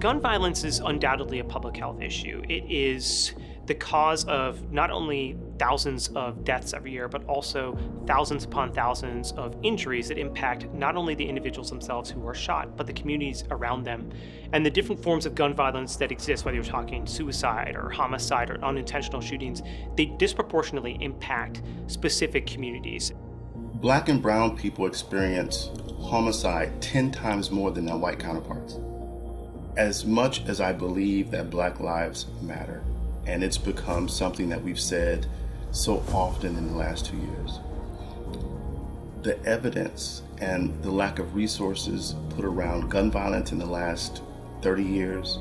gun violence is undoubtedly a public health issue. It is the cause of not only thousands of deaths every year, but also thousands upon thousands of injuries that impact not only the individuals themselves who are shot, but the communities around them. And the different forms of gun violence that exist, whether you're talking suicide or homicide or unintentional shootings, they disproportionately impact specific communities. Black and brown people experience homicide 10 times more than their white counterparts. As much as I believe that Black lives matter, and it's become something that we've said so often in the last 2 years, the evidence and the lack of resources put around gun violence in the last 30 years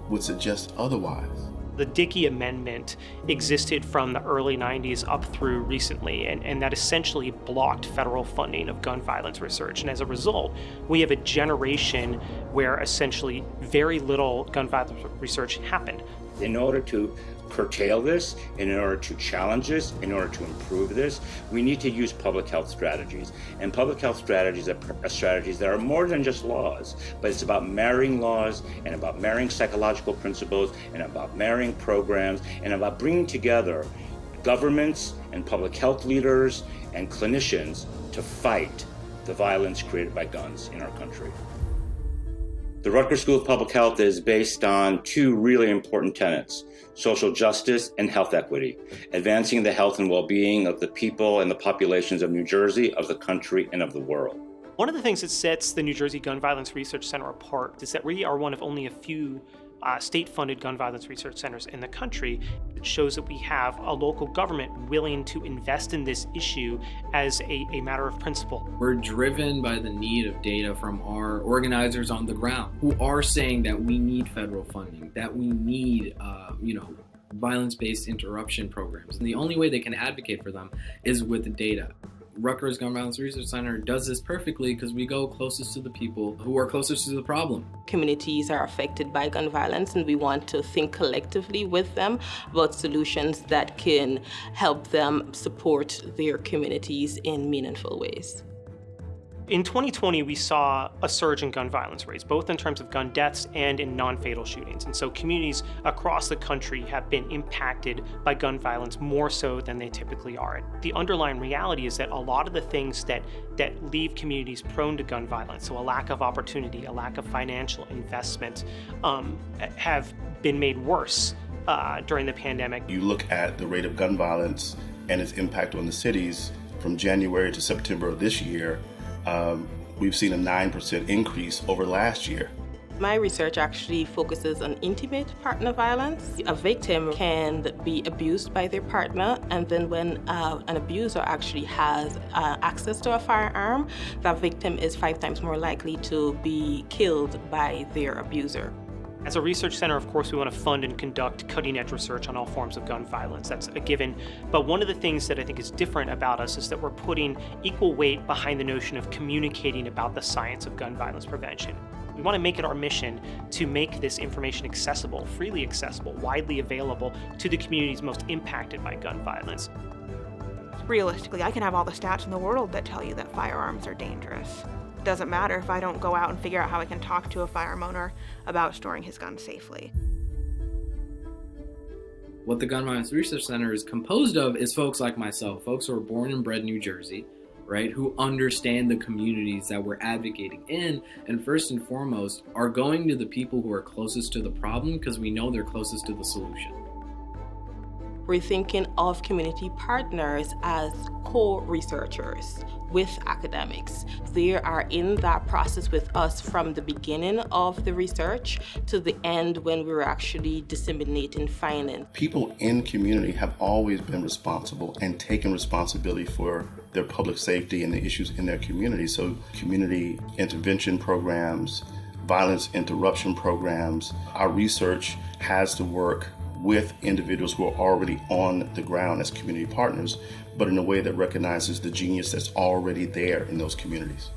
would suggest otherwise. The Dickey Amendment existed from the early 90s up through recently, and that essentially blocked federal funding of gun violence research. And as a result, we have a generation where essentially very little gun violence research happened. In order to curtail this, and in order to challenge this, in order to improve this, we need to use public health strategies. And public health strategies are strategies that are more than just laws, but it's about marrying laws and about marrying psychological principles and about marrying programs and about bringing together governments and public health leaders and clinicians to fight the violence created by guns in our country. The Rutgers School of Public Health is based on two really important tenets: social justice and health equity, advancing the health and well-being of the people and the populations of New Jersey, of the country, and of the world. One of the things that sets the New Jersey Gun Violence Research Center apart is that we are one of only a few state-funded gun violence research centers in the country. It shows that we have a local government willing to invest in this issue as a matter of principle. We're driven by the need of data from our organizers on the ground who are saying that we need federal funding, that we need, violence-based interruption programs. And the only way they can advocate for them is with the data. Rutgers Gun Violence Research Center does this perfectly because we go closest to the people who are closest to the problem. Communities are affected by gun violence, and we want to think collectively with them about solutions that can help them support their communities in meaningful ways. In 2020, we saw a surge in gun violence rates, both in terms of gun deaths and in non-fatal shootings. And so communities across the country have been impacted by gun violence more so than they typically are. The underlying reality is that a lot of the things that leave communities prone to gun violence, so a lack of opportunity, a lack of financial investment, have been made worse during the pandemic. You look at the rate of gun violence and its impact on the cities from January to September of this year. We've seen a 9% increase over last year. My research actually focuses on intimate partner violence. A victim can be abused by their partner, and then when an abuser actually has access to a firearm, that victim is 5 times more likely to be killed by their abuser. As a research center, of course, we want to fund and conduct cutting-edge research on all forms of gun violence. That's a given. But one of the things that I think is different about us is that we're putting equal weight behind the notion of communicating about the science of gun violence prevention. We want to make it our mission to make this information accessible, freely accessible, widely available to the communities most impacted by gun violence. Realistically, I can have all the stats in the world that tell you that firearms are dangerous. Doesn't matter if I don't go out and figure out how I can talk to a firearm owner about storing his gun safely. What the Gun Violence Research Center is composed of is folks like myself, folks who are born and bred in New Jersey, right, who understand the communities that we're advocating in, and first and foremost are going to the people who are closest to the problem because we know they're closest to the solution. We're thinking of community partners as co-researchers with academics. They are in that process with us from the beginning of the research to the end when we're actually disseminating findings. People in community have always been responsible and taken responsibility for their public safety and the issues in their community. So community intervention programs, violence interruption programs, our research has to work with individuals who are already on the ground as community partners, but in a way that recognizes the genius that's already there in those communities.